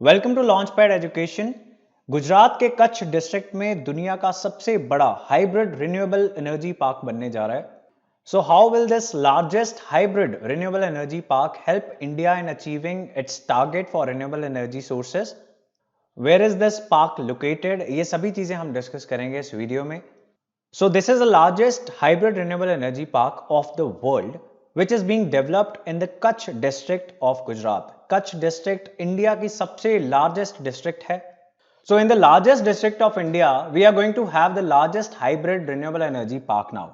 Welcome to launch pad education. Gujarat के Kutch district में दुनिया का सबसे बड़ा हाइब्रिड रिन्यूएबल एनर्जी पार्क बनने जा रहा है। So how will this largest hybrid renewable energy park help India in achieving its target for renewable energy sources? Where is this park located? ये सभी चीजें हम डिस्कस करेंगे इस वीडियो में। So this is the largest hybrid renewable energy park of the world, which is being developed in the Kutch district of Gujarat. Kutch district India की सबसे largest district है. So in the largest district of India, we are going to have the largest hybrid renewable energy park now.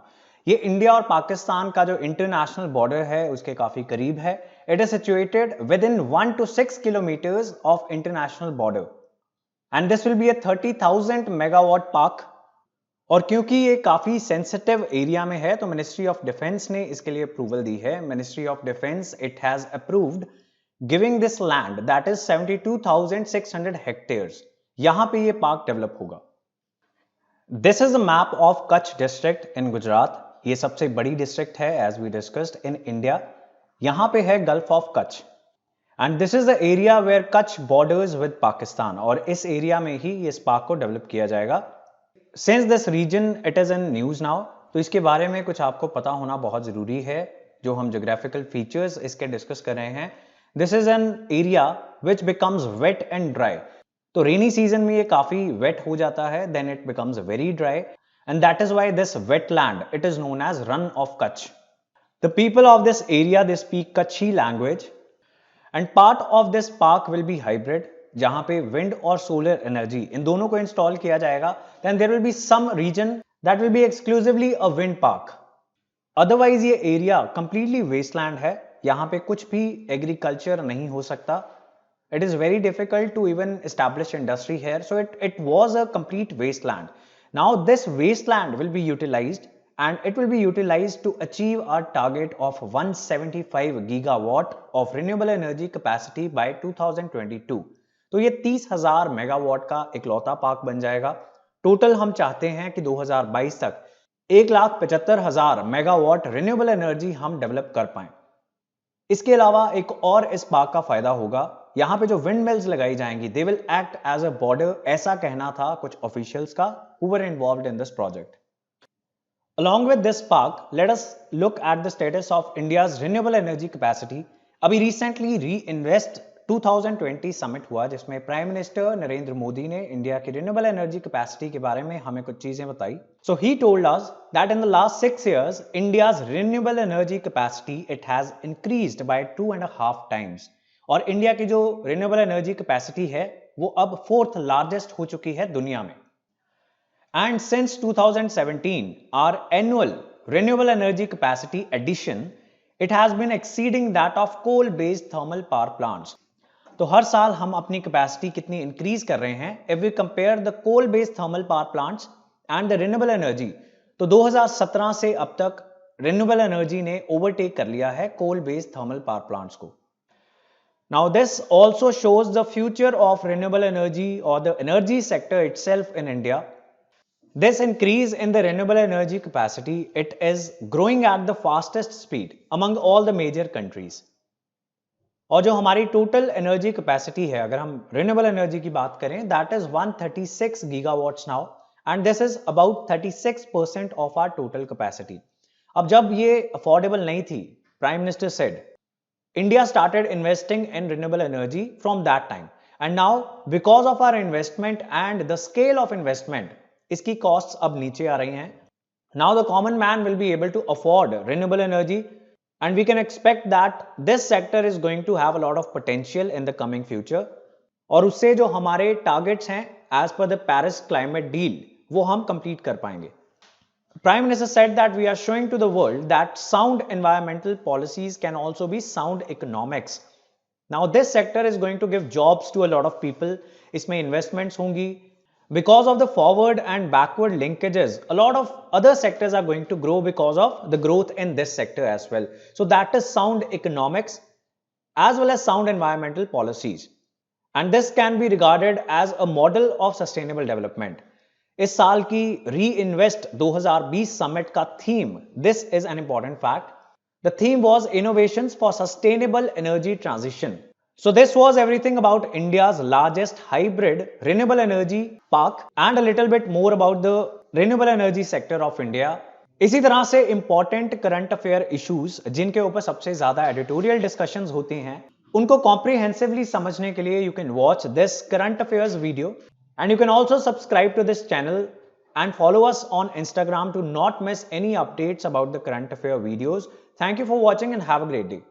ये India और पाकिस्तान का जो international border है उसके काफी करीब है. It is situated within 1 to 6 kilometers of international border. And this will be a 30,000 megawatt park. और क्योंकि ये काफी सेंसिटिव एरिया में है तो मिनिस्ट्री ऑफ डिफेंस ने इसके लिए अप्रूवल दी है. Ministry of defence it has approved giving this land that is 72,600 hectares. यहां पे ये पार्क डेवलप होगा. This is a map of Kutch district in Gujarat. ये सबसे बड़ी डिस्ट्रिक्ट है as we discussed in India. यहां पे है gulf of Kutch and this is the area where Kutch borders with Pakistan. और इस एरिया में ही इस पार्क को डेवलप किया जाएगा. Since this region it is in news now, तो इसके बारे में कुछ आपको पता होना बहुत जरूरी है. जो हम geographical features इसके डिस्कस कर रहे हैं. This is an area which becomes wet and dry. तो रेनी सीजन में ये काफी वेट हो जाता है, then it becomes very dry, and that is why this wetland it is known as Run of Kutch. The people of this area they speak Kutchi language, and part of this park will be hybrid. जहां पे wind और solar energy in दोनों को install किया जाएगा. Then there will be some region that will be exclusively a wind park. Otherwise ये area completely wasteland है. यहां पे कुछ भी एग्रीकल्चर नहीं हो सकता. It is very difficult to even establish industry here. So it was a complete wasteland. Now this wasteland will be utilized and it will be utilized to achieve our target of 175 gigawatt of renewable energy capacity by 2022. तो ये 30,000 megawatt का इकलौता park बन जाएगा. Total हम चाहते हैं कि 2022 तक 1,75,000 मेगावाट रिन्यूएबल एनर्जी हम डेवलप कर पाएं. इसके अलावा एक और इस पार्क का फायदा होगा. यहां पे जो विंड मिल्स लगाई जाएंगी they will act as a border. ऐसा कहना था कुछ ऑफिशियल्स का who were involved in this project. Along with this park, let us look at the status of India's renewable energy capacity. अभी recently Reinvest 2020 समिट हुआ जिसमें prime minister Narendra Modi ने India की रिन्यूएबल एनर्जी कैपेसिटी के बारे में हमें कुछ चीजें बताई. So he told us that in the last 6 years India's renewable energy capacity it has increased by 2.5 times. और इंडिया की जो रिन्यूएबल एनर्जी कैपेसिटी है वो अब 4th लार्जेस्ट हो चुकी है दुनिया में. And since 2017, our annual renewable energy capacity addition, it has been exceeding that of coal-based thermal power plants. तो हर साल हम अपनी कैपेसिटी कितनी इंक्रीज कर रहे हैं. If we compare the coal-based thermal power plants and the renewable energy, तो 2017 से अब तक renewable energy ने overtake कर लिया है coal-based thermal power plants को. Now this also shows the future of renewable energy or the energy sector itself in India. This increase in the renewable energy capacity, it is growing at the fastest speed among all the major countries. और जो हमारी total energy capacity है, अगर हम renewable energy की बात करें, that is 136 gigawatts now, and this is about 36% of our total capacity. अब जब ये affordable नहीं थी, Prime Minister said, India started investing in renewable energy from that time, and now because of our investment and the scale of investment, इसकी costs अब नीचे आ रही हैं. Now the common man will be able to afford renewable energy and we can expect that this sector is going to have a lot of potential in the coming future. और उससे जो हमारे targets हैं as per the Paris climate deal वो हम complete कर पाएंगे. Prime minister said that we are showing to the world that sound environmental policies can also be sound economics. Now this sector is going to give jobs to a lot of people. इसमें investments होंगी. Because of the forward and backward linkages, a lot of other sectors are going to grow because of the growth in this sector as well. So that is sound economics as well as sound environmental policies. And this can be regarded as a model of sustainable development. इस साल की Reinvest 2020 summit का theme, this is an important fact. The theme was innovations for sustainable energy transition. So this was everything about India's largest hybrid renewable energy park and a little bit more about the renewable energy sector of India. इसी तरह से important current affair issues जिनके ऊपर सबसे ज्यादा editorial discussions होती हैं, उनको comprehensively समझने के लिए you can watch this current affairs video and you can also subscribe to this channel and follow us on Instagram to not miss any updates about the current affair videos. Thank you for watching and have a great day.